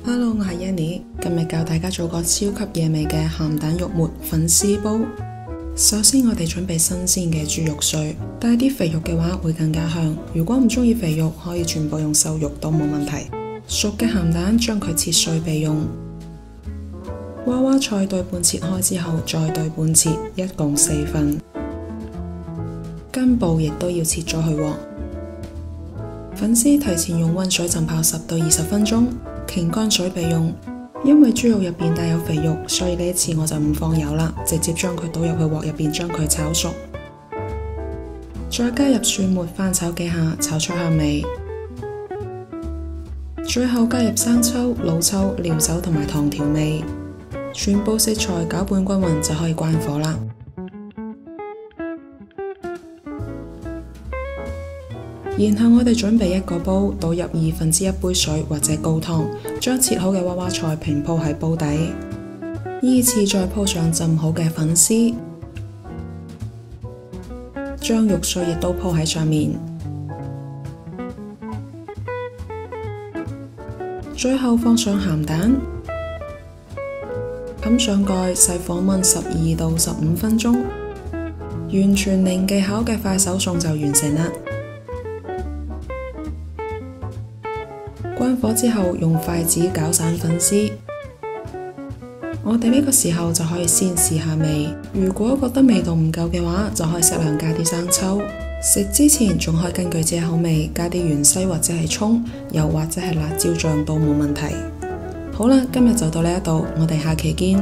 Hello， 我係 Yanny， 今日教大家做個超級惹味嘅鹹蛋肉末粉絲煲。首先我哋準備新鮮嘅豬肉碎，帶啲肥肉嘅話會更加香。如果唔中意肥肉，可以全部用瘦肉都冇問題。熟嘅鹹蛋將佢切碎備用。娃娃菜對半切開之後再對半切，一共4份。根部亦都要切咗去喎。粉絲提前用溫水浸泡10到20分鐘，傾乾水備用。因為豬肉入邊帶有肥肉，所以呢一次我就唔放油啦，直接將佢倒入去鑊入邊，將佢炒熟。再加入蒜末翻炒幾下，炒出香味。最後加入生抽、老抽、料酒同埋糖調味，全部食材攪拌均勻就可以關火啦。然後我哋準備一個煲，倒入1/2杯水或者高湯，將切好嘅娃娃菜平鋪喺煲底，依次再鋪上浸好嘅粉絲，將肉碎亦都鋪喺上面，最後放上鹹蛋，冚上蓋，細火燜12到15分鐘，完全零技巧嘅快手餸就完成啦。關火之後，用筷子攪散粉絲。我哋呢個時候就可以先試下味，如果覺得味道唔夠嘅話，就可以適量加啲生抽。食之前仲可以根據自己口味加啲芫茜或者係蔥，又或者係辣椒醬都冇問題。好啦，今日就到呢一度，我哋下期見。